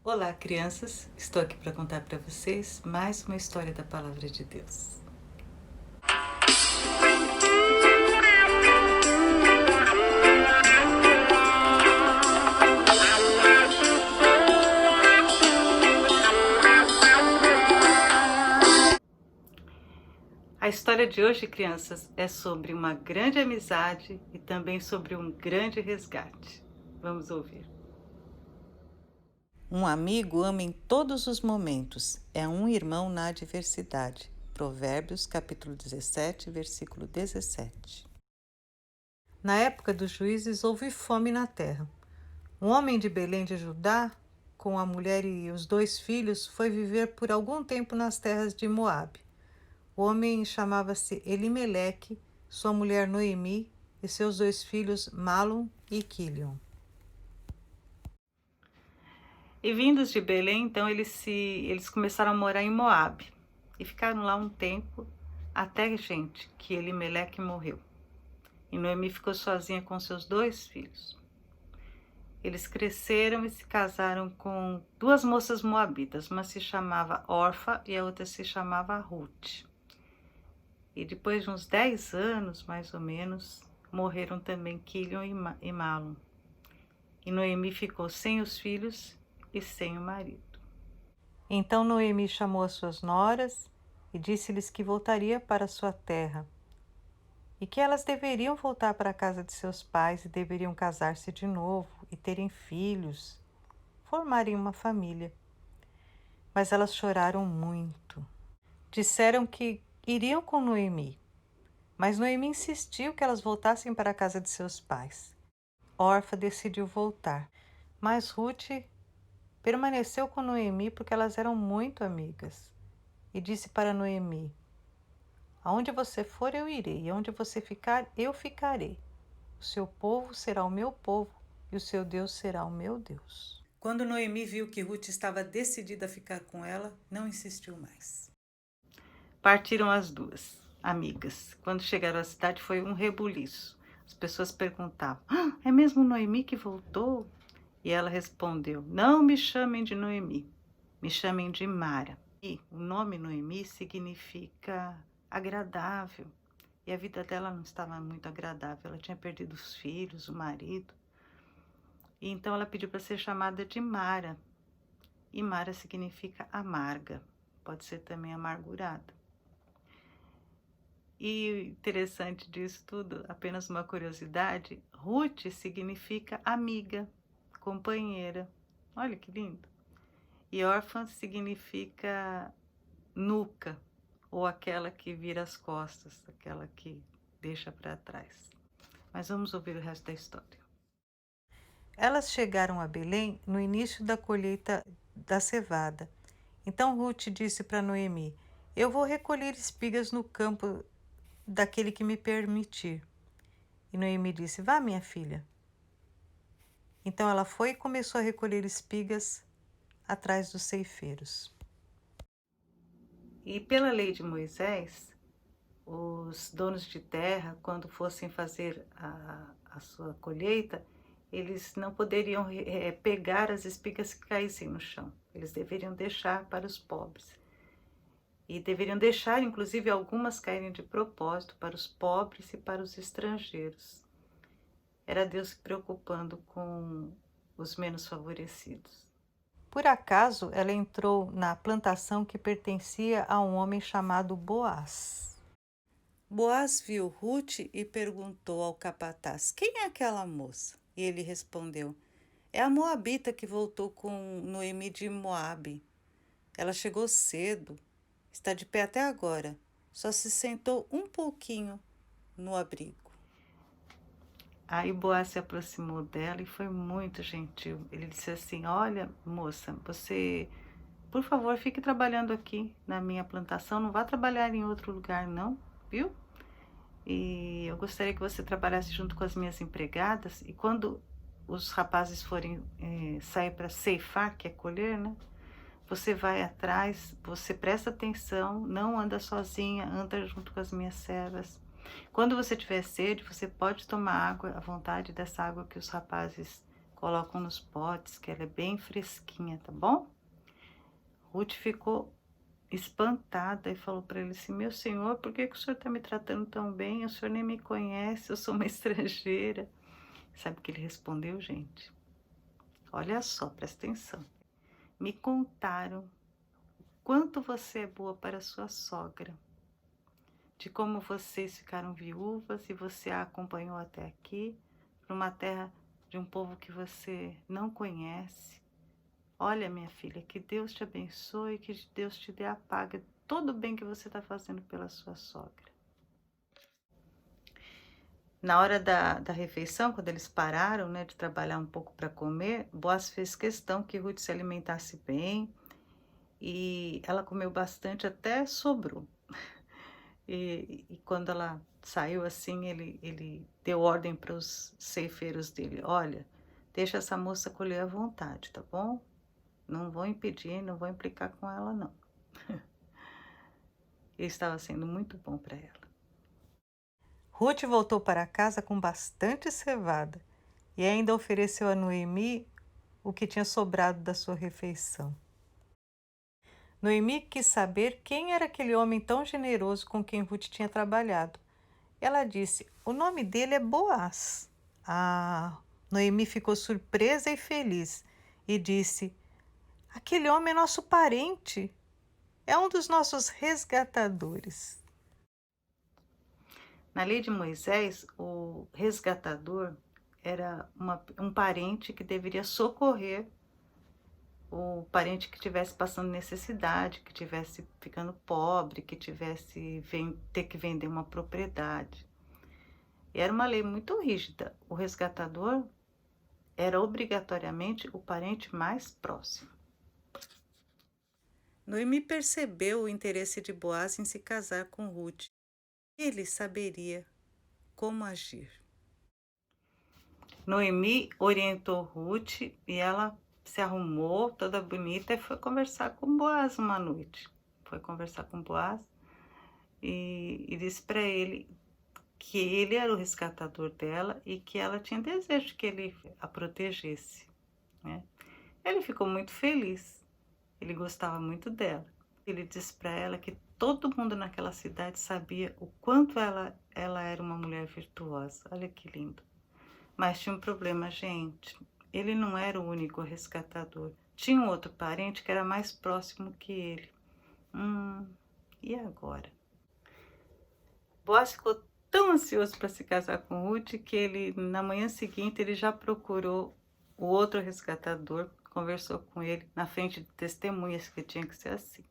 Olá, crianças! Estou aqui para contar para vocês mais uma história da Palavra de Deus. A história de hoje, crianças, é sobre uma grande amizade e também sobre um grande resgate. Vamos ouvir. Um amigo ama em todos os momentos, é um irmão na adversidade. Provérbios, capítulo 17, versículo 17. Na época dos juízes houve fome na terra. Um homem de Belém de Judá, com a mulher e os 2 filhos, foi viver por algum tempo nas terras de Moabe. O homem chamava-se Elimeleque, sua mulher Noemi e seus 2 filhos Malom e Quilion. E vindos de Belém, então eles começaram a morar em Moabe e ficaram lá um tempo, até, gente, que Elimeleque morreu. E Noemi ficou sozinha com seus 2 filhos. Eles cresceram e se casaram com 2 moças moabitas, uma se chamava Orfa e a outra se chamava Ruth. E depois de uns 10 anos, mais ou menos, morreram também Quilion e Malom. E Noemi ficou sem os filhos e sem o marido. Então Noemi chamou as suas noras e disse-lhes que voltaria para sua terra e que elas deveriam voltar para a casa de seus pais e deveriam casar-se de novo e terem filhos, formarem uma família. Mas elas choraram muito. Disseram que iriam com Noemi, mas Noemi insistiu que elas voltassem para a casa de seus pais. Orfa decidiu voltar, mas Ruth permaneceu com Noemi porque elas eram muito amigas e disse para Noemi: aonde você for, eu irei, e onde você ficar, eu ficarei. O seu povo será o meu povo, e o seu Deus será o meu Deus. Quando Noemi viu que Ruth estava decidida a ficar com ela, não insistiu mais. Partiram as 2 amigas. Quando chegaram à cidade, foi um rebuliço. As pessoas perguntavam: é mesmo Noemi que voltou? E ela respondeu: não me chamem de Noemi, me chamem de Mara. E o nome Noemi significa agradável. E a vida dela não estava muito agradável. Ela tinha perdido os filhos, o marido. E então ela pediu para ser chamada de Mara. E Mara significa amarga. Pode ser também amargurada. E interessante disso tudo, apenas uma curiosidade, Ruth significa amiga, companheira. Olha que lindo. E órfã significa nuca, ou aquela que vira as costas, aquela que deixa para trás. Mas vamos ouvir o resto da história. Elas chegaram a Belém no início da colheita da cevada. Então Ruth disse para Noemi: eu vou recolher espigas no campo daquele que me permitir. E Noemi disse: vá, minha filha. Então ela foi e começou a recolher espigas atrás dos ceifeiros. E pela lei de Moisés, os donos de terra, quando fossem fazer a sua colheita, eles não poderiam pegar as espigas que caíssem no chão. Eles deveriam deixar para os pobres. E deveriam deixar, inclusive, algumas caírem de propósito para os pobres e para os estrangeiros. Era Deus se preocupando com os menos favorecidos. Por acaso, ela entrou na plantação que pertencia a um homem chamado Boaz. Boaz viu Ruth e perguntou ao capataz: quem é aquela moça? E ele respondeu: é a moabita que voltou com Noemi de Moabe. Ela chegou cedo, está de pé até agora, só se sentou um pouquinho no abrigo. Aí Boaz se aproximou dela e foi muito gentil. Ele disse assim: olha, moça, você, por favor, fique trabalhando aqui na minha plantação, não vá trabalhar em outro lugar não, viu? E eu gostaria que você trabalhasse junto com as minhas empregadas, e quando os rapazes forem sair para ceifar, que é colher, né? Você vai atrás, você presta atenção, não anda sozinha, anda junto com as minhas servas. Quando você tiver sede, você pode tomar água à vontade, dessa água que os rapazes colocam nos potes, que ela é bem fresquinha, tá bom? Ruth ficou espantada e falou para ele assim: meu senhor, por que que o senhor está me tratando tão bem? O senhor nem me conhece, eu sou uma estrangeira. Sabe o que ele respondeu, gente? Olha só, presta atenção. Me contaram quanto você é boa para sua sogra, de como vocês ficaram viúvas e você a acompanhou até aqui, para uma terra de um povo que você não conhece. Olha, minha filha, que Deus te abençoe, que Deus te dê a paga de todo o bem que você está fazendo pela sua sogra. Na hora da refeição, quando eles pararam, né, de trabalhar um pouco para comer, Boaz fez questão que Ruth se alimentasse bem e ela comeu bastante, até sobrou. E quando ela saiu assim, ele deu ordem para os ceifeiros dele: olha, deixa essa moça colher à vontade, tá bom? Não vou impedir, não vou implicar com ela, não. Ele estava sendo muito bom para ela. Ruth voltou para casa com bastante cevada e ainda ofereceu a Noemi o que tinha sobrado da sua refeição. Noemi quis saber quem era aquele homem tão generoso com quem Ruth tinha trabalhado. Ela disse: o nome dele é Boaz. Ah, Noemi ficou surpresa e feliz e disse: aquele homem é nosso parente, é um dos nossos resgatadores. Na lei de Moisés, o resgatador era um parente que deveria socorrer o parente que estivesse passando necessidade, que estivesse ficando pobre, que tivesse ter que vender uma propriedade. E era uma lei muito rígida. O resgatador era obrigatoriamente o parente mais próximo. Noemi percebeu o interesse de Boaz em se casar com Ruth. Ele saberia como agir. Noemi orientou Ruth e ela se arrumou toda bonita e foi conversar com Boaz uma noite. Foi conversar com Boaz e disse para ele que ele era o resgatador dela e que ela tinha desejo de que ele a protegesse, né? Ele ficou muito feliz, ele gostava muito dela. Ele disse para ela que todo mundo naquela cidade sabia o quanto ela era uma mulher virtuosa. Olha que lindo. Mas tinha um problema, gente. Ele não era o único resgatador. Tinha um outro parente que era mais próximo que ele. E agora? Boaz ficou tão ansioso para se casar com Ruth que ele, na manhã seguinte, ele já procurou o outro resgatador, conversou com ele na frente de testemunhas, que tinha que ser assim.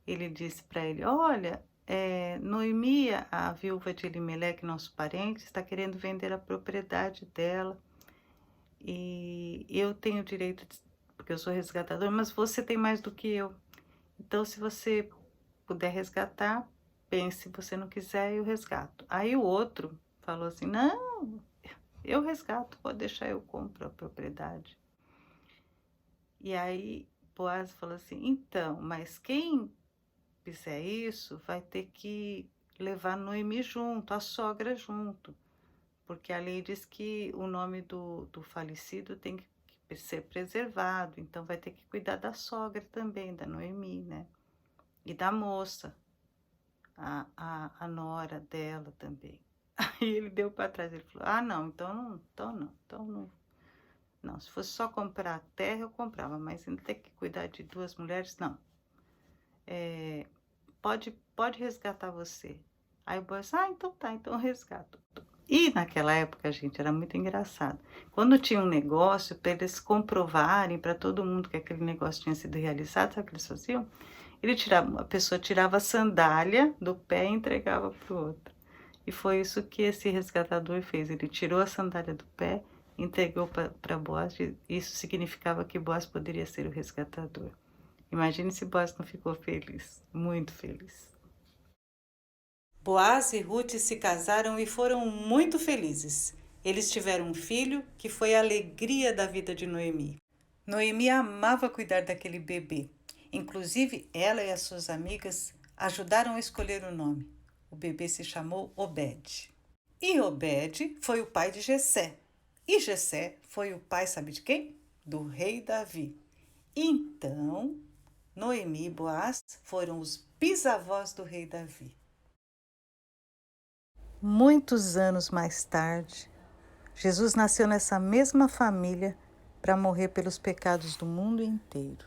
Ele disse para ele: olha, Noemi, a viúva de Elimeleque, nosso parente, está querendo vender a propriedade dela e eu tenho direito, porque eu sou resgatador, mas você tem mais do que eu. Então, se você puder resgatar, pense, se você não quiser, eu resgato. Aí o outro falou assim: não, eu resgato, pode deixar, eu compro a propriedade. E aí Boaz falou assim: então, mas quem fizer isso vai ter que levar Noemi junto, a sogra junto, porque a lei diz que o nome do falecido tem que ser preservado, então vai ter que cuidar da sogra também, da Noemi, né? E da moça, a nora dela também. Aí ele deu para trás, ele falou: ah, não, então não. Não, se fosse só comprar a terra, eu comprava, mas ainda ter que cuidar de duas mulheres, não. Pode resgatar você. Aí o Boaz: ah, então tá, então eu resgato. E naquela época, gente, era muito engraçado. Quando tinha um negócio, para eles comprovarem para todo mundo que aquele negócio tinha sido realizado, sabe o que eles faziam? A pessoa tirava a sandália do pé e entregava para o outro. E foi isso que esse resgatador fez. Ele tirou a sandália do pé, entregou para Boaz. Isso significava que Boaz poderia ser o resgatador. Imagine se Boaz não ficou feliz, muito feliz. Boaz e Ruth se casaram e foram muito felizes. Eles tiveram um filho que foi a alegria da vida de Noemi. Noemi amava cuidar daquele bebê. Inclusive, ela e as suas amigas ajudaram a escolher o nome. O bebê se chamou Obed. E Obed foi o pai de Jessé. E Jessé foi o pai, sabe de quem? Do rei Davi. Então, Noemi e Boaz foram os bisavós do rei Davi. Muitos anos mais tarde, Jesus nasceu nessa mesma família para morrer pelos pecados do mundo inteiro.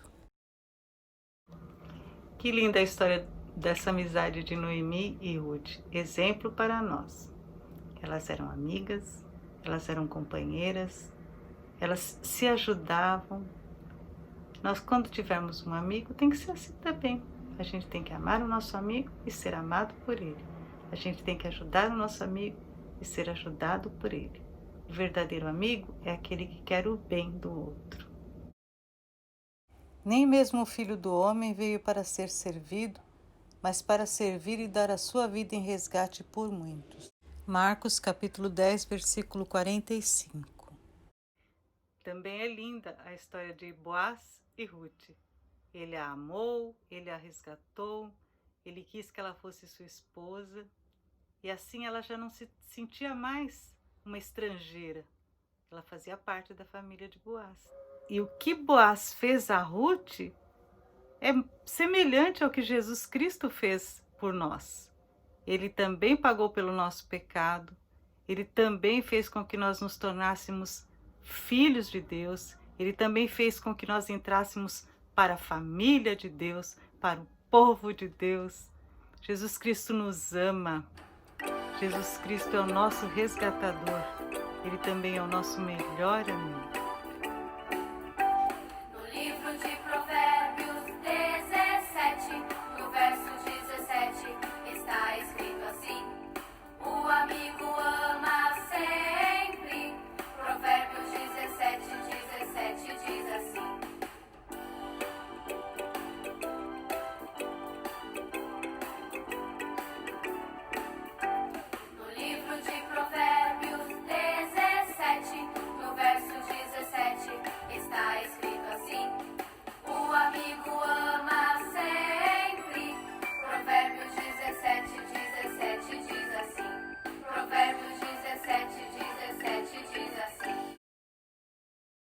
Que linda a história dessa amizade de Noemi e Ruth, exemplo para nós. Elas eram amigas, elas eram companheiras, elas se ajudavam. Nós, quando tivermos um amigo, tem que ser assim também. A gente tem que amar o nosso amigo e ser amado por ele. A gente tem que ajudar o nosso amigo e ser ajudado por ele. O verdadeiro amigo é aquele que quer o bem do outro. Nem mesmo o Filho do Homem veio para ser servido, mas para servir e dar a sua vida em resgate por muitos. Marcos capítulo 10, versículo 45. Também é linda a história de Boaz e Ruth. Ele a amou, ele a resgatou, ele quis que ela fosse sua esposa, e assim ela já não se sentia mais uma estrangeira. Ela fazia parte da família de Boaz. E o que Boaz fez a Ruth é semelhante ao que Jesus Cristo fez por nós. Ele também pagou pelo nosso pecado, ele também fez com que nós nos tornássemos filhos de Deus, ele também fez com que nós entrássemos para a família de Deus, para o povo de Deus. Jesus Cristo nos ama, Jesus Cristo é o nosso resgatador, ele também é o nosso melhor amigo.